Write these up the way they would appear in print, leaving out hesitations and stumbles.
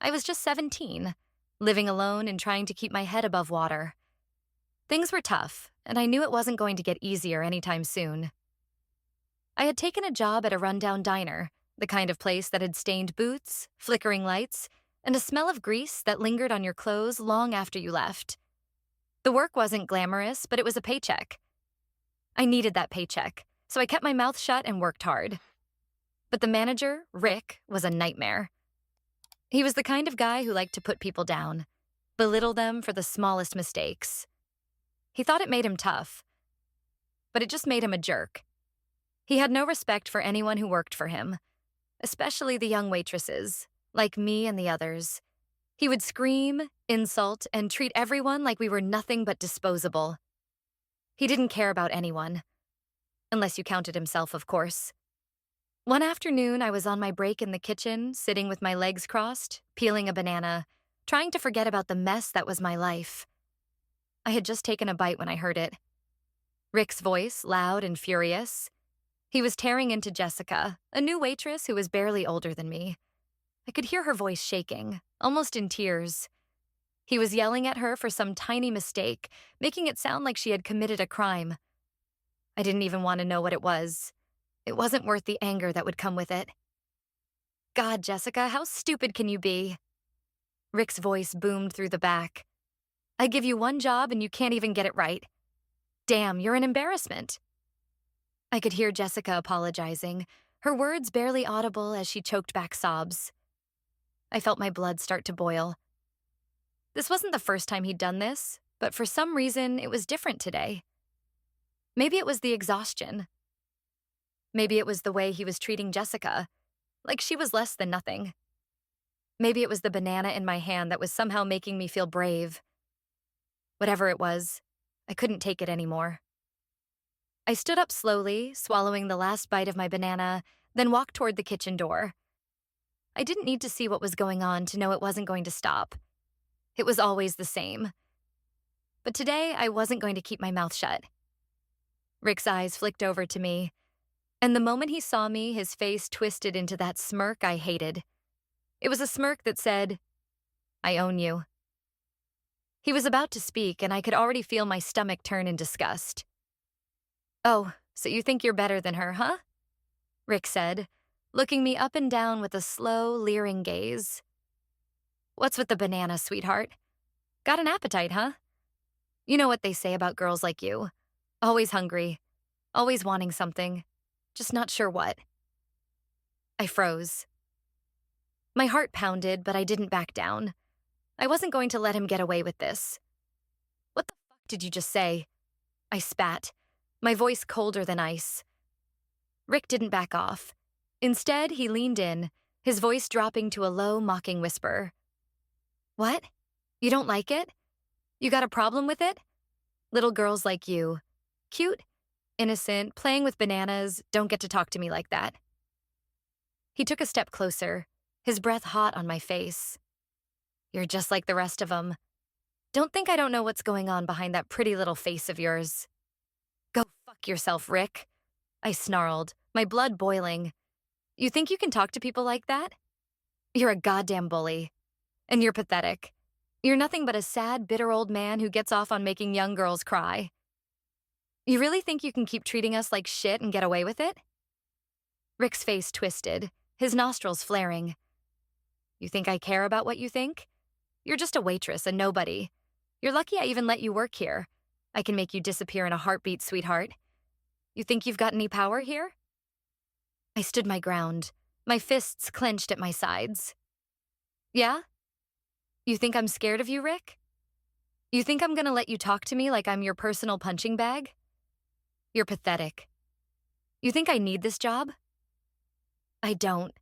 I was just 17, living alone and trying to keep my head above water. Things were tough, and I knew it wasn't going to get easier anytime soon. I had taken a job at a rundown diner, the kind of place that had stained boots, flickering lights, and a smell of grease that lingered on your clothes long after you left. The work wasn't glamorous, but it was a paycheck. I needed that paycheck, so I kept my mouth shut and worked hard. But the manager, Rick, was a nightmare. He was the kind of guy who liked to put people down, belittle them for the smallest mistakes. He thought it made him tough, but it just made him a jerk. He had no respect for anyone who worked for him, especially the young waitresses, like me and the others. He would scream, insult, and treat everyone like we were nothing but disposable. He didn't care about anyone. Unless you counted himself, of course. One afternoon, I was on my break in the kitchen, sitting with my legs crossed, peeling a banana, trying to forget about the mess that was my life. I had just taken a bite when I heard it. Rick's voice, loud and furious. He was tearing into Jessica, a new waitress who was barely older than me. I could hear her voice shaking, almost in tears. He was yelling at her for some tiny mistake, making it sound like she had committed a crime. I didn't even want to know what it was. It wasn't worth the anger that would come with it. God, Jessica, how stupid can you be? Rick's voice boomed through the back. I give you one job and you can't even get it right. Damn, you're an embarrassment. I could hear Jessica apologizing, her words barely audible as she choked back sobs. I felt my blood start to boil. This wasn't the first time he'd done this, but for some reason, it was different today. Maybe it was the exhaustion. Maybe it was the way he was treating Jessica, like she was less than nothing. Maybe it was the banana in my hand that was somehow making me feel brave. Whatever it was, I couldn't take it anymore. I stood up slowly, swallowing the last bite of my banana, then walked toward the kitchen door. I didn't need to see what was going on to know it wasn't going to stop. It was always the same. But today, I wasn't going to keep my mouth shut. Rick's eyes flicked over to me, and the moment he saw me, his face twisted into that smirk I hated. It was a smirk that said, I own you. He was about to speak, and I could already feel my stomach turn in disgust. Oh, so you think you're better than her, huh? Rick said, looking me up and down with a slow, leering gaze. What's with the banana, sweetheart? Got an appetite, huh? You know what they say about girls like you. Always hungry, always wanting something, just not sure what. I froze. My heart pounded, but I didn't back down. I wasn't going to let him get away with this. What the fuck did you just say? I spat, my voice colder than ice. Rick didn't back off. Instead, he leaned in, his voice dropping to a low, mocking whisper. What? You don't like it? You got a problem with it? Little girls like you. Cute, innocent, playing with bananas, don't get to talk to me like that. He took a step closer, his breath hot on my face. You're just like the rest of them. Don't think I don't know what's going on behind that pretty little face of yours. Go fuck yourself, Rick, I snarled, my blood boiling. You think you can talk to people like that? You're a goddamn bully. And you're pathetic. You're nothing but a sad, bitter old man who gets off on making young girls cry. You really think you can keep treating us like shit and get away with it? Rick's face twisted, his nostrils flaring. You think I care about what you think? You're just a waitress, a nobody. You're lucky I even let you work here. I can make you disappear in a heartbeat, sweetheart. You think you've got any power here? I stood my ground, my fists clenched at my sides. Yeah? You think I'm scared of you, Rick? You think I'm gonna let you talk to me like I'm your personal punching bag? You're pathetic. You think I need this job? I don't.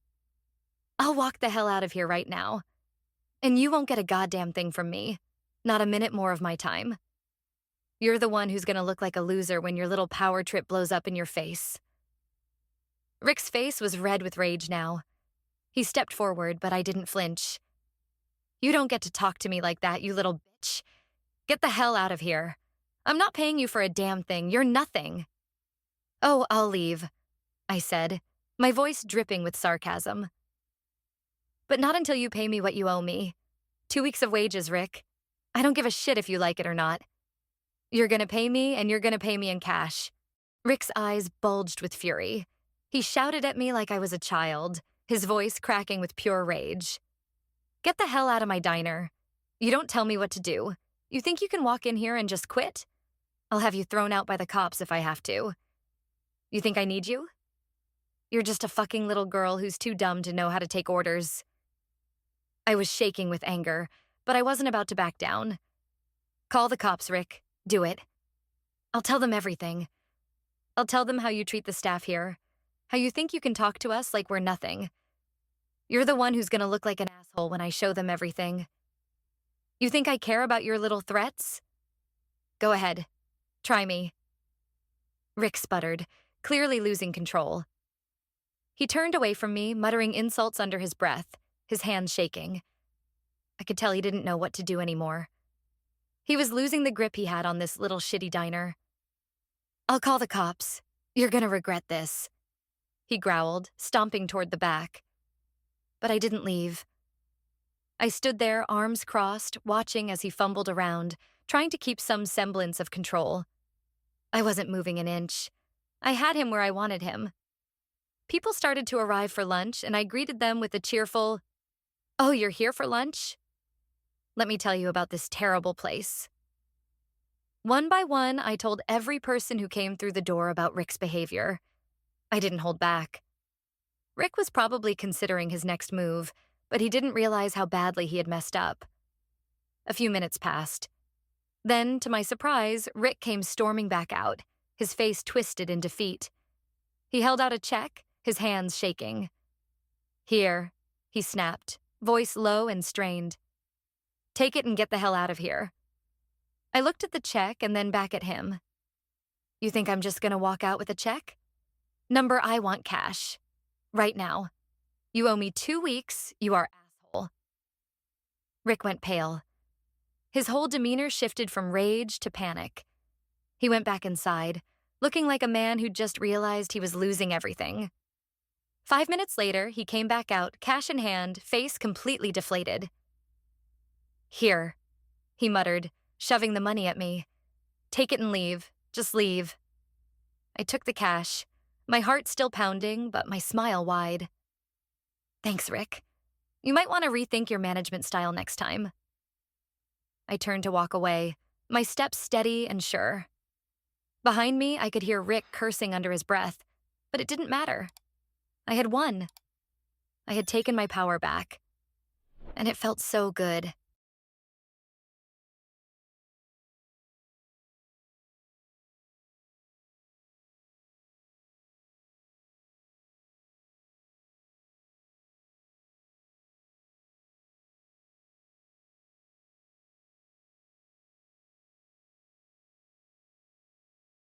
I'll walk the hell out of here right now. And you won't get a goddamn thing from me. Not a minute more of my time. You're the one who's gonna look like a loser when your little power trip blows up in your face. Rick's face was red with rage now. He stepped forward, but I didn't flinch. You don't get to talk to me like that, you little bitch. Get the hell out of here. I'm not paying you for a damn thing. You're nothing. Oh, I'll leave, I said, my voice dripping with sarcasm. But not until you pay me what you owe me. 2 weeks of wages, Rick. I don't give a shit if you like it or not. You're gonna pay me, and you're gonna pay me in cash. Rick's eyes bulged with fury. He shouted at me like I was a child, his voice cracking with pure rage. Get the hell out of my diner. You don't tell me what to do. You think you can walk in here and just quit? I'll have you thrown out by the cops if I have to. You think I need you? You're just a fucking little girl who's too dumb to know how to take orders. I was shaking with anger, but I wasn't about to back down. Call the cops, Rick. Do it. I'll tell them everything. I'll tell them how you treat the staff here, how you think you can talk to us like we're nothing. You're the one who's gonna look like an asshole when I show them everything. You think I care about your little threats? Go ahead. Try me. Rick sputtered, clearly losing control. He turned away from me, muttering insults under his breath, his hands shaking. I could tell he didn't know what to do anymore. He was losing the grip he had on this little shitty diner. I'll call the cops. You're gonna regret this, he growled, stomping toward the back. But I didn't leave. I stood there, arms crossed, watching as he fumbled around, trying to keep some semblance of control. I wasn't moving an inch. I had him where I wanted him. People started to arrive for lunch, and I greeted them with a cheerful, "Oh, you're here for lunch? Let me tell you about this terrible place." One by one, I told every person who came through the door about Rick's behavior. I didn't hold back. Rick was probably considering his next move, but he didn't realize how badly he had messed up. A few minutes passed. Then, to my surprise, Rick came storming back out, his face twisted in defeat. He held out a check, his hands shaking. "Here," he snapped, voice low and strained. "Take it and get the hell out of here." I looked at the check and then back at him. "You think I'm just gonna walk out with a check? Number, I want cash. Right now. You owe me 2 weeks, you are asshole." Rick went pale. His whole demeanor shifted from rage to panic. He went back inside, looking like a man who'd just realized he was losing everything. 5 minutes later, he came back out, cash in hand, face completely deflated. "Here," he muttered, shoving the money at me. "Take it and leave. Just leave." I took the cash, my heart still pounding, but my smile wide. "Thanks, Rick. You might want to rethink your management style next time." I turned to walk away, my steps steady and sure. Behind me, I could hear Rick cursing under his breath, but it didn't matter. I had won. I had taken my power back, and it felt so good.